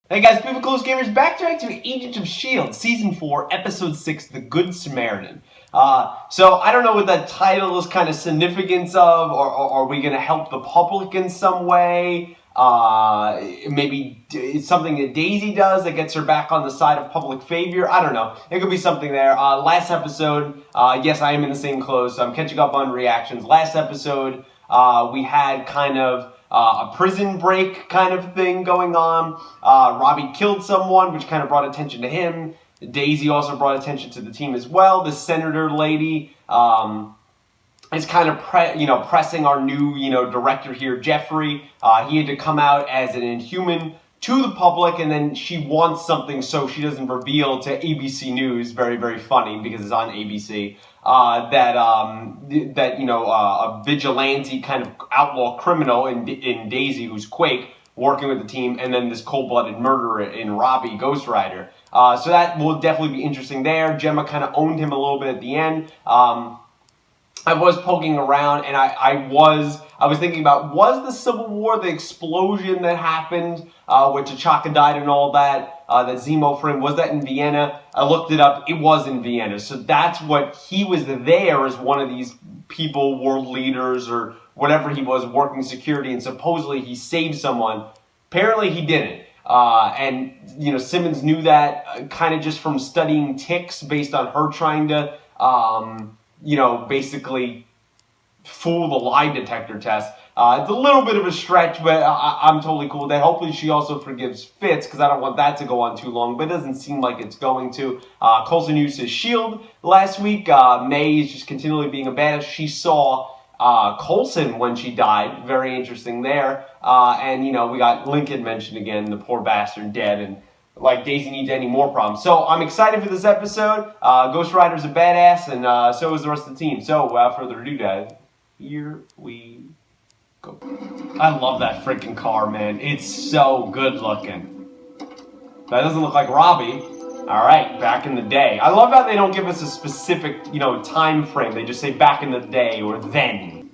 Hey guys, People Close Gamers, back to Agents of S.H.I.E.L.D. Season 4, Episode 6, The Good Samaritan. So I don't know what that title is kind of significance of, or are we going to help the public in some way? Maybe it's something that Daisy does that gets her back on the side of public favor. I don't know. It could be something there. Last episode, yes, I am in the same clothes, so I'm catching up on reactions. Last episode, we had kind of a prison break kind of thing going on. Robbie killed someone, which kind of brought attention to him. Daisy also brought attention to the team as well. The senator lady is kind of pressing our new director here, Jeffrey. He had to come out as an Inhuman to the public, and then she wants something so she doesn't reveal to ABC News. Very, very funny because it's on ABC. That a vigilante kind of outlaw criminal in Daisy, who's Quake, working with the team, and then this cold-blooded murderer in Robbie, Ghost Rider. So that will definitely be interesting there. Gemma kind of owned him a little bit at the end. I was poking around, and I was thinking about, was the Civil War the explosion that happened, where T'Chaka died and all that, that Zemo framed, was that in Vienna? I looked it up, it was in Vienna. So that's what, he was there as one of these people, world leaders, or whatever he was, working security, and supposedly he saved someone. Apparently he didn't. And, Simmons knew that kind of just from studying ticks based on her trying to, basically fool the lie detector test. It's a little bit of a stretch, but I'm totally cool with that. Hopefully she also forgives Fitz, because I don't want that to go on too long, but it doesn't seem like it's going to. Coulson used his shield last week. May is just continually being a badass. She saw Coulson when she died. Very interesting there. And, we got Lincoln mentioned again, the poor bastard dead, and like Daisy needs any more problems. So I'm excited for this episode. Ghost Rider's a badass, and so is the rest of the team. So without further ado, guys, here we go. I love that freaking car, man. It's so good looking. That doesn't look like Robbie. All right, back in the day. I love how they don't give us a specific, time frame. They just say back in the day or then.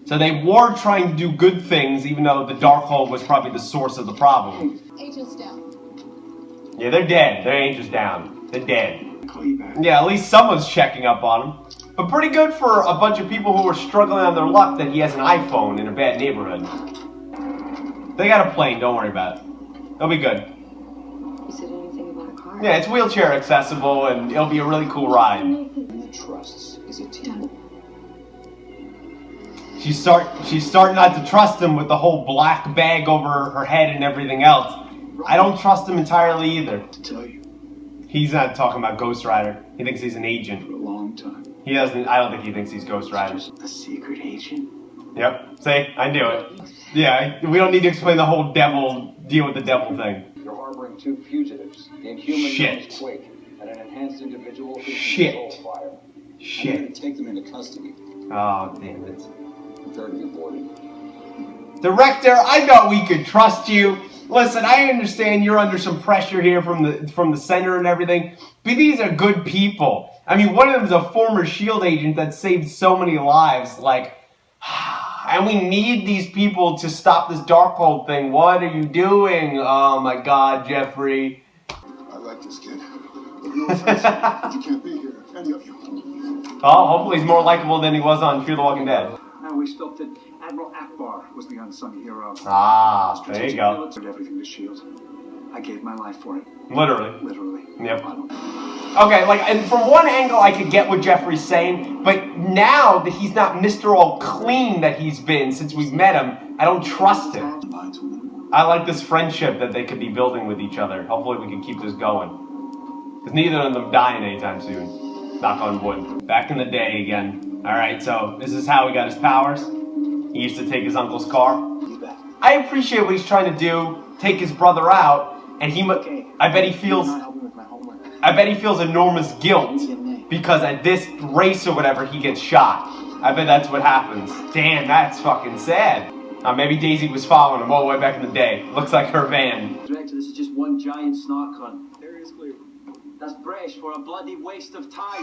So they were trying to do good things, even though the Darkhold was probably the source of the problem. Agents down. Yeah, they're dead. Their angel's down. They're dead. Yeah, at least someone's checking up on them. But pretty good for a bunch of people who are struggling on their luck that he has an iPhone in a bad neighborhood. They got a plane, don't worry about it. They'll be good. You said anything about a car? Yeah, it's wheelchair accessible, and it'll be a really cool ride. And the trusts is a team. She's starting not to trust him with the whole black bag over her head and everything else. I don't trust him entirely either. To tell you. He's not talking about Ghost Rider. He thinks he's an agent. For a long time. He doesn't. I don't think he thinks he's Ghost Rider. A secret agent? Yep. See, I knew it. Yeah, we don't need to explain the whole deal with the devil thing. You're harboring two fugitives, the Inhuman Shit. Quake, and an enhanced individual who Shit. can control fire. Shit. I'm going to take them into custody. Oh, damn it. Prepare to be boarded. Director, I thought we could trust you. Listen, I understand you're under some pressure here from the center and everything, but these are good people. I mean, one of them is a former S.H.I.E.L.D. agent that saved so many lives, and we need these people to stop this Darkhold thing. What are you doing? Oh my God, Jeffrey. I like this kid. But you're offensive. You can't be here, any of you. Well, hopefully he's more likable than he was on Fear the Walking Dead. We felt that Admiral Akbar was the unsung hero. Ah, there you go. Did everything to S.H.I.E.L.D. I gave my life for it. Literally. Literally. Yep. Okay, and from one angle I could get what Jeffrey's saying, but now that he's not Mr. All Clean that he's been since we've met him, I don't trust him. I like this friendship that they could be building with each other. Hopefully we can keep this going. Because neither of them dying anytime soon. Knock on wood. Back in the day again. Alright, so this is how he got his powers. He used to take his uncle's car. I appreciate what he's trying to do, take his brother out, and I bet he feels enormous guilt because at this race or whatever he gets shot. I bet that's what happens. Damn, that's fucking sad. Maybe Daisy was following him all the way back in the day. Looks like her van. Director, this is just one giant snark hunt. Area is clear. That's brash for a bloody waste of time.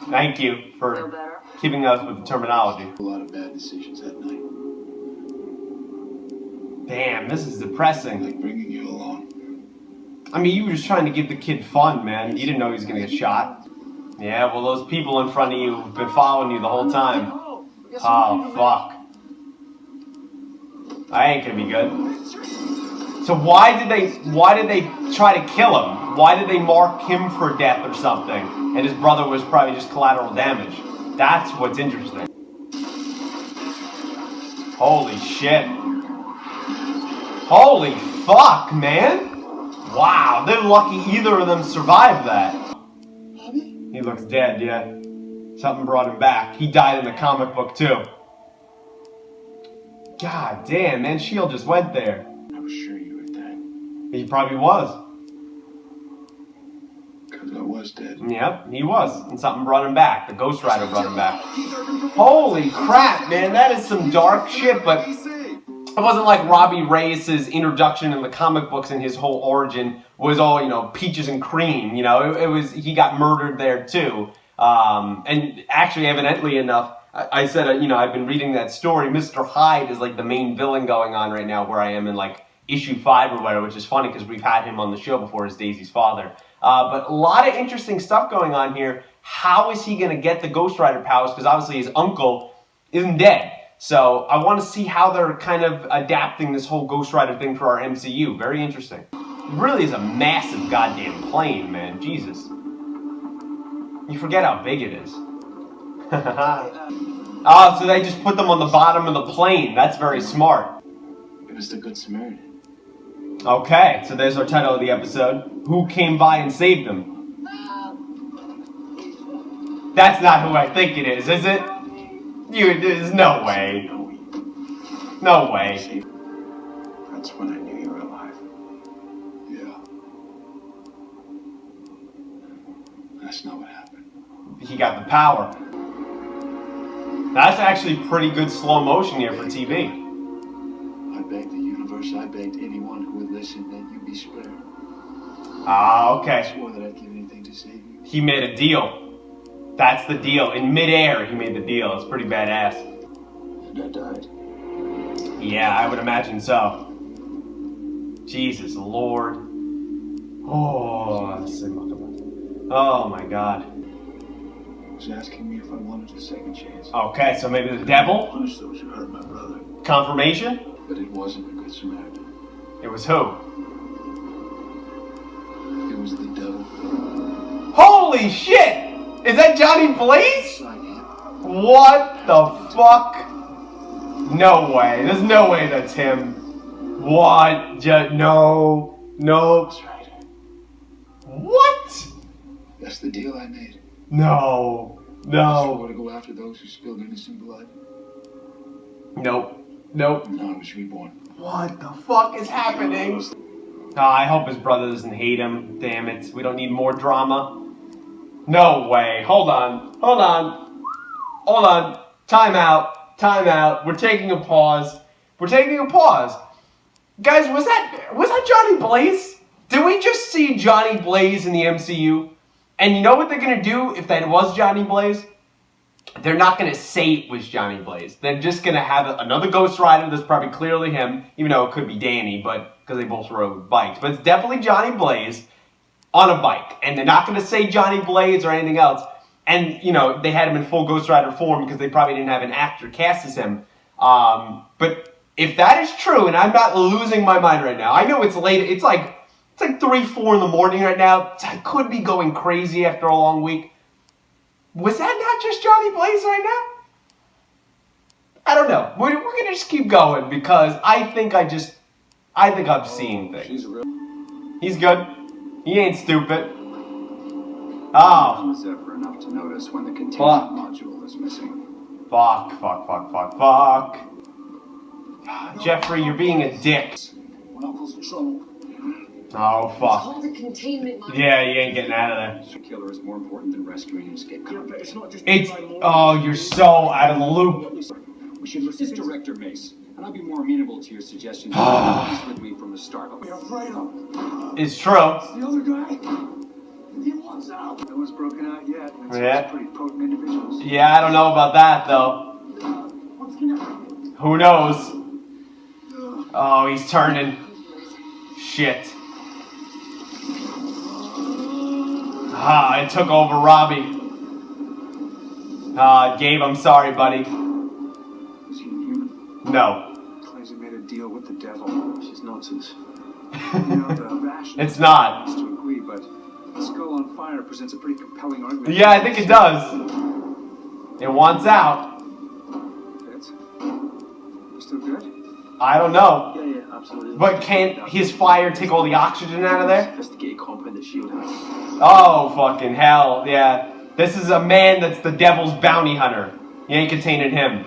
Thank you for keeping us with the terminology. A lot of bad decisions that night. Damn, this is depressing. Like bringing you along. I mean, you were just trying to give the kid fun, man. You didn't know he was gonna get shot. Yeah, well, those people in front of you have been following you the whole time. Oh, fuck. I ain't gonna be good. So why did they try to kill him? Why did they mark him for death or something? And his brother was probably just collateral damage. That's what's interesting. Holy shit. Holy fuck, man. Wow, they're lucky either of them survived that. He looks dead, yeah. Something brought him back. He died in the comic book too. God damn, man, Shield just went there. I was sure you were dead. He probably was. Because I was dead. Yep, he was. And something brought him back. The Ghost Rider brought him back. Holy crap, man, that is some dark shit, but it wasn't like Robbie Reyes' introduction in the comic books and his whole origin was all, you know, peaches and cream. You know, it was, he got murdered there too. And actually, evidently enough, I said, you know, I've been reading that story. Mr. Hyde is like the main villain going on right now, where I am in like issue 5 or whatever, which is funny because we've had him on the show before as Daisy's father. But a lot of interesting stuff going on here. How is he going to get the Ghost Rider powers? Because obviously his uncle isn't dead. So I want to see how they're kind of adapting this whole Ghost Rider thing for our MCU. Very interesting. It really is a massive goddamn plane, man. Jesus. You forget how big it is. Oh, so they just put them on the bottom of the plane. That's very smart. It was the Good Samaritan. Okay, so there's our title of the episode. Who came by and saved them? That's not who I think it is it? There's no way. No way. That's when I knew you were alive. Yeah. That's not what happened. He got the power. That's actually pretty good slow motion here for TV. I begged the universe, I begged anyone who would listen that you be spared. Ah, I okay. swore that I'd give anything to save you. He made a deal. That's the deal. In midair, he made the deal. It's pretty badass. And I died. Yeah, I would imagine so. Jesus Lord. Oh my God. He was asking me if I wanted a second chance. Okay, so maybe the devil? Punish those who hurt my brother. Confirmation? But it wasn't the Good Samaritan. It was who? It was the devil. Holy shit! Is that Johnny Blaze? What the fuck? No way. There's no way that's him. What? No. No. That's right. What? That's the deal I made. No. I No. swore to go after those who spilled innocent blood. Nope. Nope. And I was reborn. What the fuck is happening? Oh, I hope his brother doesn't hate him. Damn it. We don't need more drama. No way. Hold on. Hold on. Hold on. Time out. Time out. We're taking a pause. We're taking a pause. Guys, was that Johnny Blaze? Did we just see Johnny Blaze in the MCU? And you know what they're going to do if that was Johnny Blaze? They're not going to say it was Johnny Blaze. They're just going to have another Ghost Rider that's probably clearly him, even though it could be Danny, but because they both rode bikes. But it's definitely Johnny Blaze on a bike. And they're not going to say Johnny Blaze or anything else. And, you know, they had him in full Ghost Rider form because they probably didn't have an actor cast as him. But if that is true, and I'm not losing my mind right now, I know it's late. It's like 3, 4 in the morning right now. I could be going crazy after a long week. Was that not just Johnny Blaze right now? I don't know. We're going to just keep going because I think I'm seeing things. He's good. He ain't stupid. Oh. Was ever enough to notice when the containment module is missing. Fuck. Jeffrey, you're being a dick. When Uncle's in trouble. Oh, fuck. Called the containment module. Yeah, you ain't getting out of there. The killer is more important than rescuing an escaped convict. Oh, you're so out of the loop. We should listen to Director Mace, and I'll be more amenable to your suggestions with me from the start. We're afraid of. It's true. The other guy. He wants out. No one's broken out yet. It's Yeah. pretty potent individuals. Yeah, I don't know about that, though. What's gonna happen? Who knows? Oh, he's turning. Shit. It took over Robbie. Gabe, I'm sorry, buddy. Is he human? No. Claims he made a deal with the devil. She's nonsense. You know, the rational It's not. wants to agree, but Skull on Fire presents a pretty compelling argument. Yeah, I think it does. It wants out. Fitz? You still good? I don't know. Yeah, absolutely. But can't his fire take all the oxygen out of there? Sophisticated compound that Shield has. Oh, fucking hell, yeah. This is a man that's the devil's bounty hunter. You ain't containing him.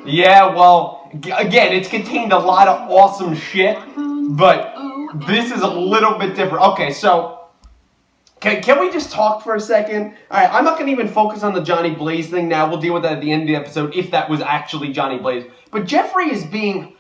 Yeah, well, again, it's contained a lot of awesome shit, but this is a little bit different. Okay, so, can we just talk for a second? Alright, I'm not going to even focus on the Johnny Blaze thing now. We'll deal with that at the end of the episode, if that was actually Johnny Blaze. But Jeffrey is being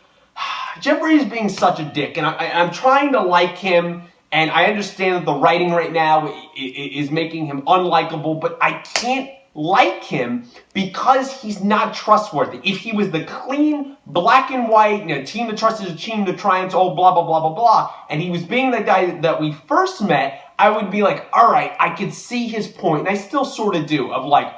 such a dick, and I'm trying to like him. And I understand that the writing right now is making him unlikable, but I can't like him because he's not trustworthy. If he was the clean, black and white, team to trust is a team to triumph, oh, blah, blah, blah, blah, blah, and he was being the guy that we first met, I would be like, all right, I could see his point, and I still sort of do, of like,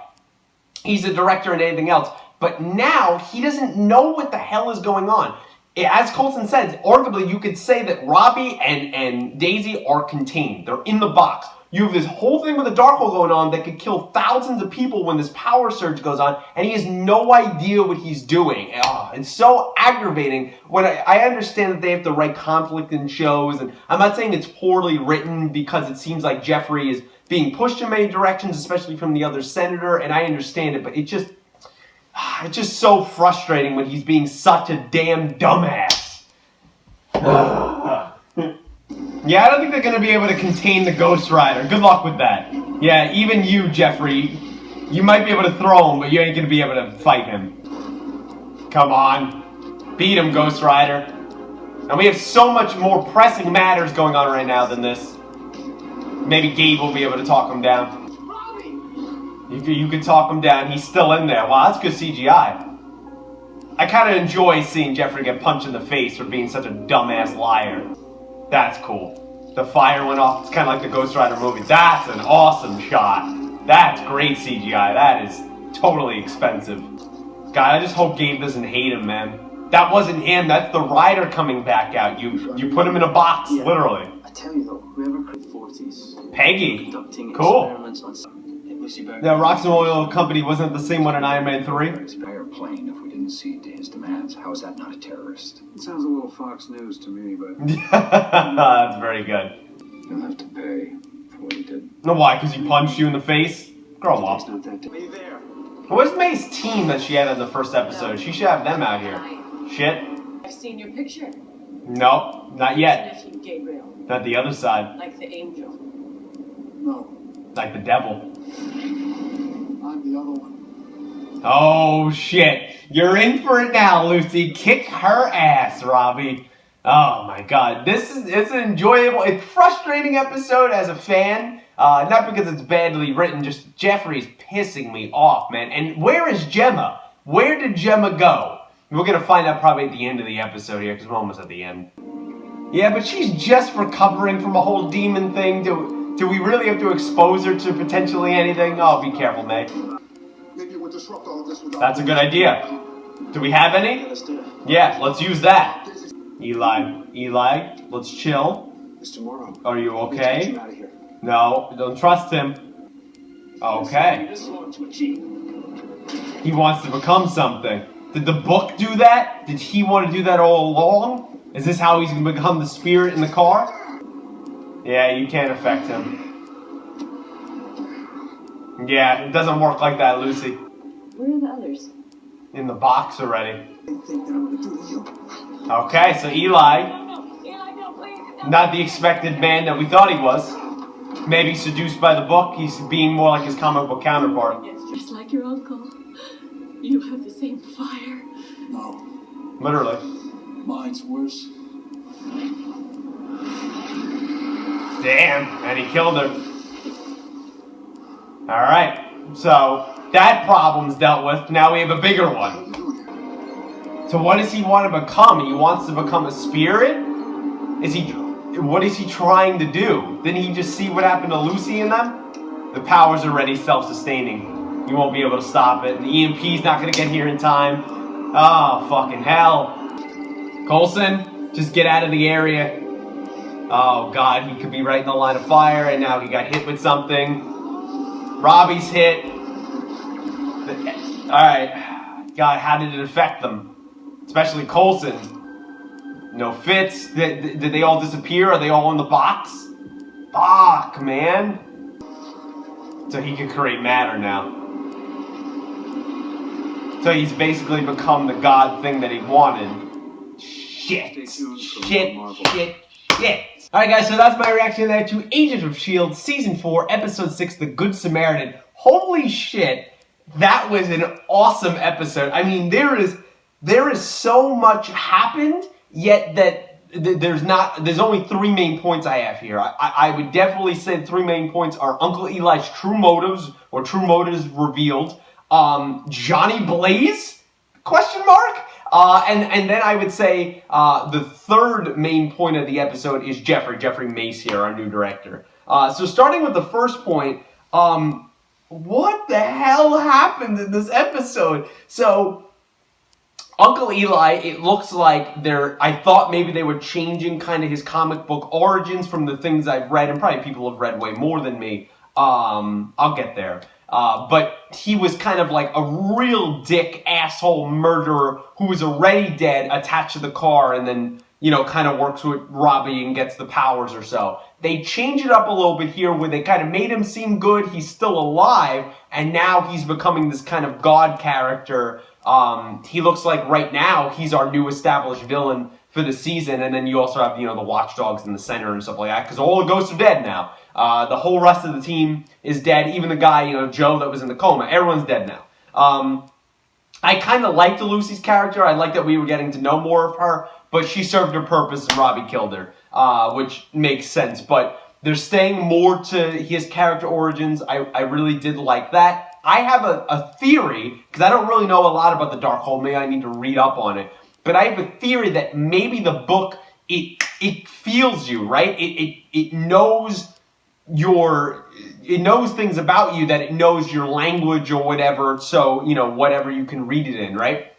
he's a director and anything else. But now, he doesn't know what the hell is going on. As Colson says, arguably you could say that Robbie and Daisy are contained. They're in the box. You have this whole thing with the Darkhold going on that could kill thousands of people when this power surge goes on, and he has no idea what he's doing. It's so aggravating when I understand that they have to write conflict in shows, and I'm not saying it's poorly written because it seems like Jeffrey is being pushed in many directions, especially from the other senator, and I understand it, but it's just so frustrating when he's being such a damn dumbass. Yeah, I don't think they're going to be able to contain the Ghost Rider. Good luck with that. Yeah, even you, Jeffrey, you might be able to throw him, but you ain't going to be able to fight him. Come on. Beat him, Ghost Rider. And we have so much more pressing matters going on right now than this. Maybe Gabe will be able to talk him down. You could talk him down. He's still in there. Wow, that's good CGI. I kind of enjoy seeing Jeffrey get punched in the face for being such a dumbass liar. That's cool. The fire went off. It's kind of like the Ghost Rider movie. That's an awesome shot. That's great CGI. That is totally expensive. God, I just hope Gabe doesn't hate him, man. That wasn't him. That's the Rider coming back out. You put him in a box, literally. I tell you though, whoever created 40s. Peggy. Conducting Cool. experiments on The Roxxon Oil Company wasn't the same one in Iron Man 3? Entire plane if we didn't cede to his demands. How is that not a terrorist? It sounds a little Fox News to me, but That's very good. You'll have to pay for what he did. No, why? Because he punched you in the face? Grow up. Are you there? Where's May's team that she had in the first episode? She should have them out here. Shit. I've seen your picture. Nope, not yet. Nephew Gabriel, Not the other side. like the angel. No, Like the devil. I'm the other one. Oh, shit. You're in for it now, Lucy. Kick her ass, Robbie. Oh, my God. It's an enjoyable, it's frustrating episode as a fan. Not because it's badly written, just Jeffrey's pissing me off, man. And where is Gemma? Where did Gemma go? We're going to find out probably at the end of the episode here, because we're almost at the end. Yeah, but she's just recovering from a whole demon thing. Do we really have to expose her to potentially anything? Oh, be careful, May. Maybe we'll disrupt all of this without... That's a good idea. Do we have any? Let's do it. Yeah, let's use that. Eli, let's chill. it's tomorrow. Are you okay? Get out of here. No, don't trust him. Okay. This is what to achieve. He wants to become something. Did the book do that? Did he want to do that all along? Is this how he's going to become the spirit in the car? Yeah, you can't affect him. Yeah, it doesn't work like that, Lucy. Where are the others? In the box already. Thing that I'm gonna do to you. Okay, so Eli, No, Eli, no, please. No. not the expected man that we thought he was. Maybe seduced by the book, he's being more like his comic book counterpart. Just like your uncle. You have the same fire. No, Literally. mine's worse. Damn, and he killed her. Alright, so that problem's dealt with. Now we have a bigger one. So what does he want to become? He wants to become a spirit? What is he trying to do? Didn't he just see what happened to Lucy and them? The power's already self-sustaining. You won't be able to stop it. And the EMP's not going to get here in time. Oh, fucking hell. Coulson, just get out of the area. Oh, God, he could be right in the line of fire, and now he got hit with something. Robbie's hit. Alright. God, how did it affect them? Especially Coulson. No Fitz. Did they all disappear? Are they all in the box? Fuck, man. So he can create matter now. So he's basically become the god thing that he wanted. Shit. Alright guys, so that's my reaction there to Agents of S.H.I.E.L.D. Season 4, Episode 6, The Good Samaritan. Holy shit. That was an awesome episode. I mean, there is so much happened, yet that there's only 3 main points I have here. I would definitely say the 3 main points are Uncle Eli's true motives, or true motives revealed, Johnny Blaze, question mark? And then I would say the 3rd main point of the episode is Jeffrey Mace here, our new director. So starting with the first point, what the hell happened in this episode? So Uncle Eli, it looks like I thought maybe they were changing kind of his comic book origins from the things I've read, and probably people have read way more than me. I'll get there. But he was kind of like a real dick asshole murderer who was already dead, attached to the car, and then, you know, kind of works with Robbie and gets the powers or so. They change it up a little bit here where they kind of made him seem good, he's still alive, and now he's becoming this kind of god character. He looks like right now he's our new established villain for the season, and then you also have, you know, the watchdogs in the center and stuff like that, because all the ghosts are dead now. The whole rest of the team is dead, even the guy, you know, Joe that was in the coma. Everyone's dead now. I kind of liked Lucy's character. I liked that we were getting to know more of her, but she served her purpose and Robbie killed her, which makes sense. But they're staying more to his character origins. I really did like that. I have a theory, because I don't really know a lot about the Darkhold. Maybe I need to read up on it. But I have a theory that maybe the book, it feels you, right? It knows it knows things about you, that it knows your language or whatever, so, you know, whatever you can read it in, right?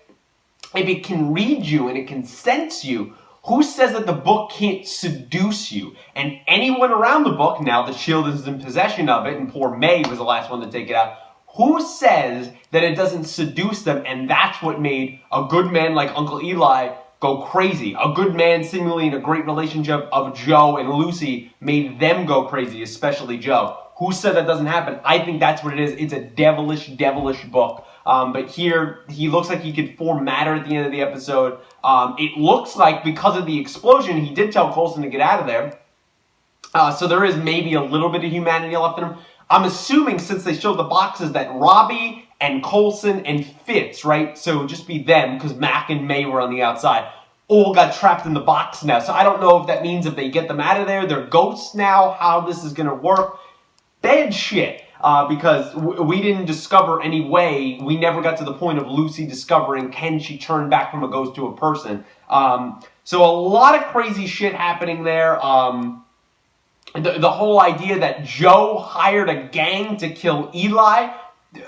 If it can read you and it can sense you, who says that the book can't seduce you? And anyone around the book, now the S.H.I.E.L.D. is in possession of it, and poor May was the last one to take it out, who says that it doesn't seduce them, and that's what made a good man like Uncle Eli go crazy? A good man, seemingly in a great relationship of Joe and Lucy, made them go crazy, especially Joe. Who said that doesn't happen? I think that's what it is. It's a devilish book. But here, he looks like he could form matter at the end of the episode. It looks like, because of the explosion, he did tell Coulson to get out of there. So there is maybe a little bit of humanity left in him. I'm assuming, since they showed the boxes, that Robbie and Coulson and Fitz, right? So it would just be them, because Mac and May were on the outside, all got trapped in the box now. So I don't know if that means if they get them out of there, they're ghosts now, how this is going to work. Bad shit. Because we didn't discover any way, we never got to the point of Lucy discovering, can she turn back from a ghost to a person? So a lot of crazy shit happening there. The whole idea that Joe hired a gang to kill Eli,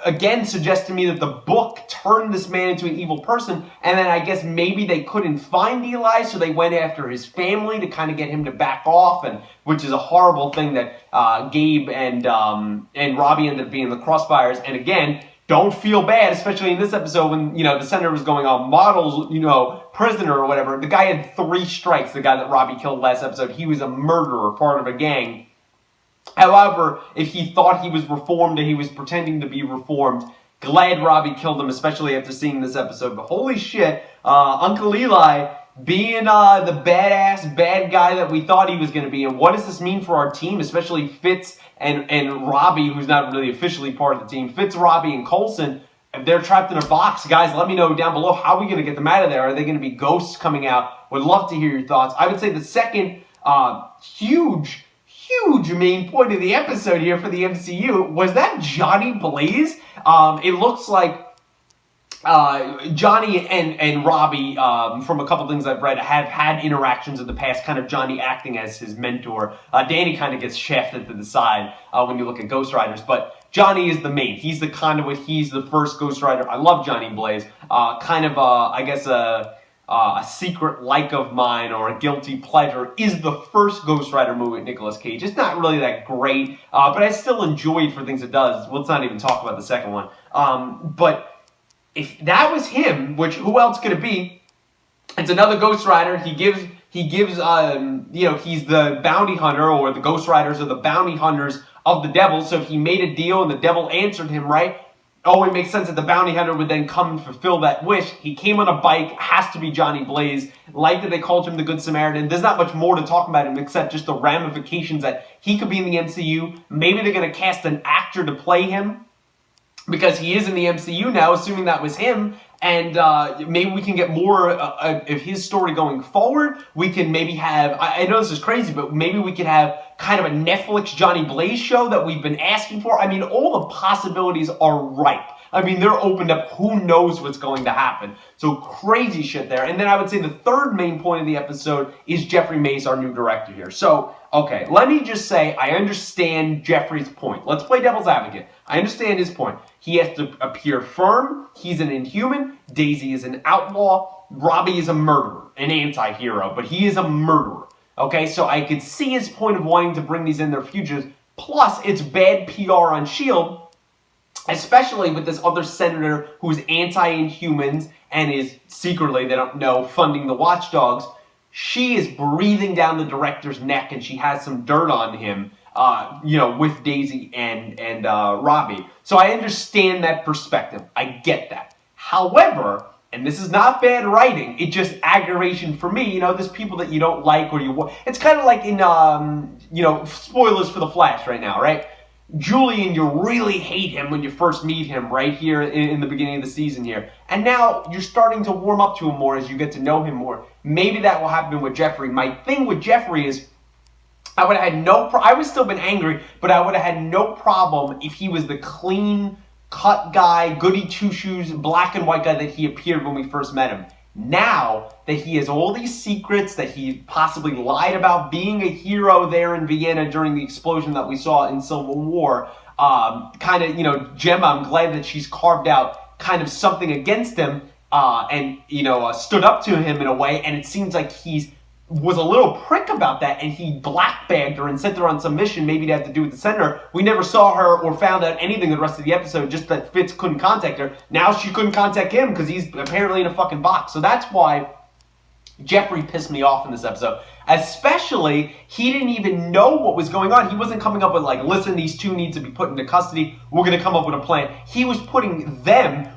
again, suggests to me that the book turned this man into an evil person, and then I guess maybe they couldn't find Eli, so they went after his family to kind of get him to back off, and which is a horrible thing that Gabe and Robbie ended up being the crossfires. And again, don't feel bad, especially in this episode when, you know, the senator was going on models, you know, prisoner or whatever. The guy had 3 strikes, the guy that Robbie killed last episode. He was a murderer, part of a gang. However, if he thought he was reformed and he was pretending to be reformed, glad Robbie killed him, especially after seeing this episode. But holy shit, Uncle Eli being the badass bad guy that we thought he was going to be. And what does this mean for our team, especially Fitz and Robbie, who's not really officially part of the team. Fitz, Robbie, and Coulson, if they're trapped in a box, guys, let me know down below, how are we going to get them out of there? Are they going to be ghosts coming out? Would love to hear your thoughts. I would say the second huge main point of the episode here for the MCU was that Johnny Blaze. It looks like Johnny and Robbie, from a couple things I've read, have had interactions in the past, kind of Johnny acting as his mentor. Danny kind of gets shafted to the side when you look at Ghost Riders, but Johnny is the main. He's the conduit. He's the first Ghost Rider. I love Johnny Blaze. Kind of, I guess, a secret like of mine or a guilty pleasure is the first Ghost Rider movie with Nicolas Cage. It's not really that great, but I still enjoy it for things it does. Let's not even talk about the second one. But if that was him, which who else could it be? It's another Ghost Rider. He gives, he's the bounty hunter, or the Ghost Riders are the bounty hunters of the devil. So if he made a deal and the devil answered him, right? Oh, it makes sense that the bounty hunter would then come and fulfill that wish. He came on a bike, has to be Johnny Blaze. Like that they called him the Good Samaritan. There's not much more to talk about him except just the ramifications that he could be in the MCU. Maybe they're going to cast an actor to play him, because he is in the MCU now, assuming that was him, and maybe we can get more of his story going forward. We can maybe have, I know this is crazy, but maybe we could have kind of a Netflix Johnny Blaze show that we've been asking for. I mean, all the possibilities are ripe. I mean, they're opened up. Who knows what's going to happen? So crazy shit there. And then I would say the third main point of the episode is Jeffrey Mace, our new director here. So, okay, let me just say I understand Jeffrey's point. Let's play devil's advocate. I understand his point. He has to appear firm. He's an inhuman. Daisy is an outlaw. Robbie is a murderer, an anti-hero, but he is a murderer. Okay, so I could see his point of wanting to bring these in their futures. Plus, it's bad PR on S.H.I.E.L.D., especially with this other senator who's anti-Inhumans and is secretly, they don't know, funding the Watchdogs. She is breathing down the director's neck, and she has some dirt on him, with Daisy and Robbie. So I understand that perspective. I get that. However, and this is not bad writing, it's just aggravation for me. There's people that you don't like or you want. It's kind of like in, spoilers for The Flash right now, right? Julian, you really hate him when you first meet him right here in the beginning of the season here. And now you're starting to warm up to him more as you get to know him more. Maybe that will happen with Jeffrey. My thing with Jeffrey is I would have had I would still been angry, but I would have had no problem if he was the clean cut guy, goody two-shoes, black and white guy that he appeared when we first met him. Now that he has all these secrets, that he possibly lied about being a hero there in Vienna during the explosion that we saw in Civil War, Gemma, I'm glad that she's carved out kind of something against him and stood up to him in a way, and it seems like was a little prick about that, and he blackbagged her and sent her on some mission, maybe to have to do with the senator. We never saw her or found out anything the rest of the episode, just that Fitz couldn't contact her. Now she couldn't contact him because he's apparently in a fucking box. So that's why Jeffrey pissed me off in this episode. Especially, he didn't even know what was going on. He wasn't coming up with listen, these two need to be put into custody. We're going to come up with a plan. He was putting them,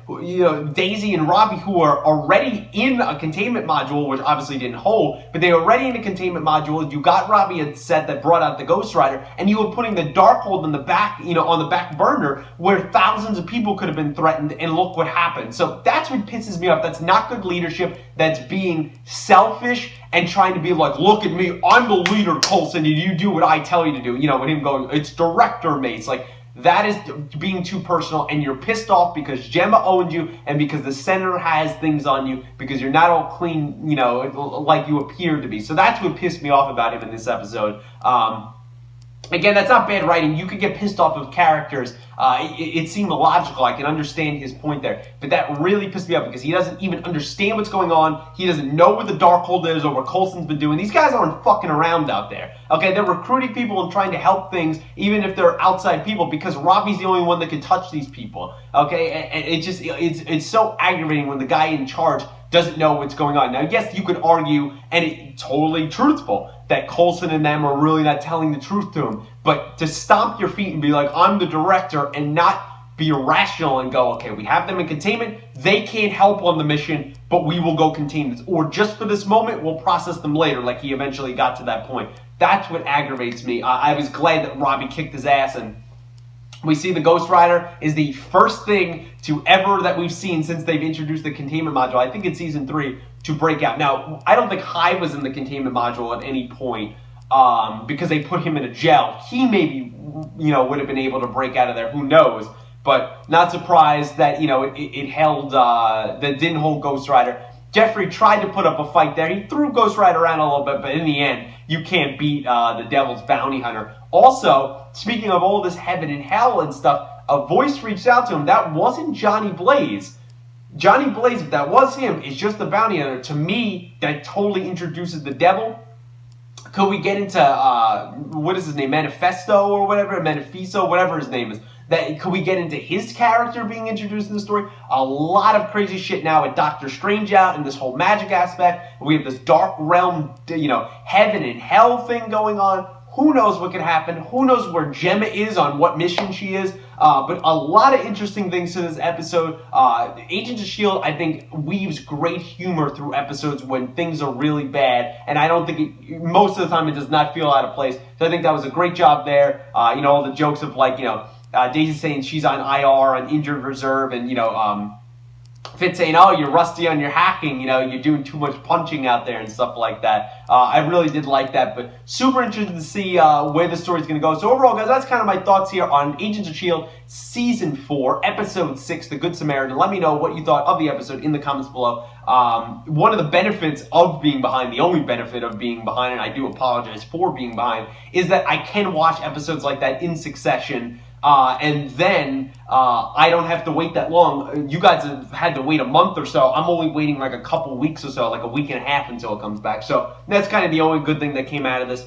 Daisy and Robbie, who are already in a containment module, which obviously didn't hold, but they were already in a containment module. You got Robbie a set that brought out the Ghost Rider, and you were putting the Darkhold in the back, on the back burner, where thousands of people could have been threatened, and look what happened. So that's what pisses me off. That's not good leadership. That's being selfish and trying to be like, look at me, I'm the leader, Coulson, and you do what I tell you to do. With him going, it's Director Mace. That is being too personal, and you're pissed off because Gemma owned you, and because the senator has things on you, because you're not all clean, like you appear to be. So that's what pissed me off about him in this episode. Again, that's not bad writing. You could get pissed off of characters. It seemed logical. I can understand his point there. But that really pissed me off because he doesn't even understand what's going on. He doesn't know what the Darkhold is or what Coulson's been doing. These guys aren't fucking around out there. Okay, they're recruiting people and trying to help things, even if they're outside people, because Robbie's the only one that can touch these people. Okay, and it's so aggravating when the guy in charge doesn't know what's going on. Now, yes, you could argue, and it's totally truthful, that Coulson and them are really not telling the truth to him. But to stomp your feet and be like, I'm the director, and not be irrational and go, okay, we have them in containment, they can't help on the mission, but we will go contain this. Or just for this moment, we'll process them later, like he eventually got to that point. That's what aggravates me. I was glad that Robbie kicked his ass, and we see the Ghost Rider is the first thing to ever that we've seen since they've introduced the containment module, I think in Season 3, to break out. Now, I don't think Hive was in the containment module at any point because they put him in a jail. He maybe, would have been able to break out of there. Who knows? but not surprised that, it held, that didn't hold Ghost Rider. Jeffrey tried to put up a fight there. He threw Ghost Rider around a little bit, but in the end, you can't beat the Devil's Bounty Hunter. Also, speaking of all this heaven and hell and stuff, a voice reached out to him. That wasn't Johnny Blaze. Johnny Blaze, if that was him, is just the bounty hunter. To me, that totally introduces the devil. Could we get into, what is his name, Manifesto or whatever, Manifesto, whatever his name is. Could we get into his character being introduced in the story? A lot of crazy shit now with Doctor Strange out and this whole magic aspect. We have this dark realm, heaven and hell thing going on. Who knows what could happen? Who knows where Gemma is on what mission she is? But a lot of interesting things to this episode. Agents of S.H.I.E.L.D., I think, weaves great humor through episodes when things are really bad. And I don't think most of the time it does not feel out of place. So I think that was a great job there. All the jokes of Daisy saying she's on IR, on injured reserve, and, Fitz saying, oh, you're rusty on your hacking, you're doing too much punching out there and stuff like that. I really did like that, but super interested to see where the story's going to go. So overall, guys, that's kind of my thoughts here on Agents of S.H.I.E.L.D. Season 4, Episode 6, The Good Samaritan. Let me know what you thought of the episode in the comments below. One of the benefits of being behind, the only benefit of being behind, and I do apologize for being behind, is that I can watch episodes like that in succession. And then I don't have to wait that long. You guys have had to wait a month or so. I'm only waiting like a couple weeks or so, like a week and a half until it comes back. So that's kind of the only good thing that came out of this.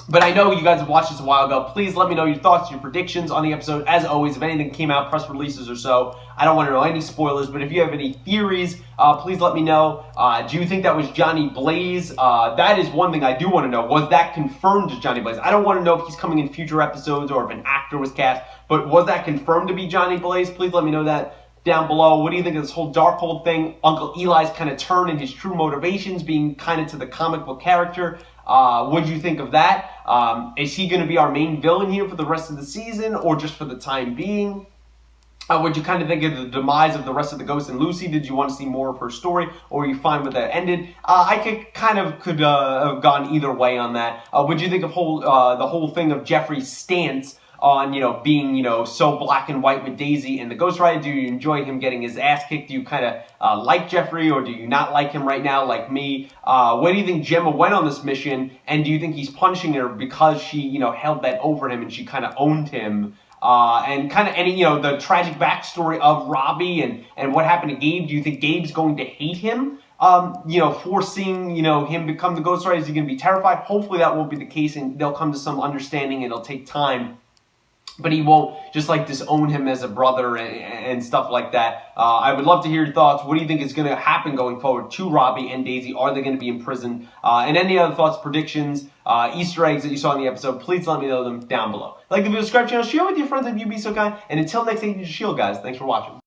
But I know you guys have watched this a while ago. Please let me know your thoughts, your predictions on the episode. As always, if anything came out, press releases or so, I don't want to know any spoilers. But if you have any theories, please let me know. Do you think that was Johnny Blaze? That is one thing I do want to know. Was that confirmed as Johnny Blaze? I don't want to know if he's coming in future episodes or if an actor was cast. But was that confirmed to be Johnny Blaze? Please let me know that down below. What do you think of this whole Darkhold thing? Uncle Eli's kind of turn and his true motivations being kind of to the comic book character. What do you think of that? Is he going to be our main villain here for the rest of the season or just for the time being? What you kind of think of the demise of the rest of the Ghost and Lucy? Did you want to see more of her story, or were you fine with that ended? I could have gone either way on that. What do you think of the whole thing of Jeffrey's stance on, being, so black and white with Daisy and the Ghost Rider? Do you enjoy him getting his ass kicked? Do you kind of like Jeffrey, or do you not like him right now like me? Where do you think Gemma went on this mission, and do you think he's punishing her because she, held that over him and she kind of owned him? And kind of any, the tragic backstory of Robbie and what happened to Gabe. Do you think Gabe's going to hate him? For seeing, him become the Ghost Rider? Is he going to be terrified? Hopefully that won't be the case and they'll come to some understanding and it'll take time. But he won't just disown him as a brother and stuff like that. I would love to hear your thoughts. What do you think is going to happen going forward to Robbie and Daisy? Are they going to be imprisoned? And any other thoughts, predictions, Easter eggs that you saw in the episode, please let me know them down below. Like the video, subscribe channel, share with your friends if you'd be so kind. And until next Agents of S.H.I.E.L.D., guys, thanks for watching.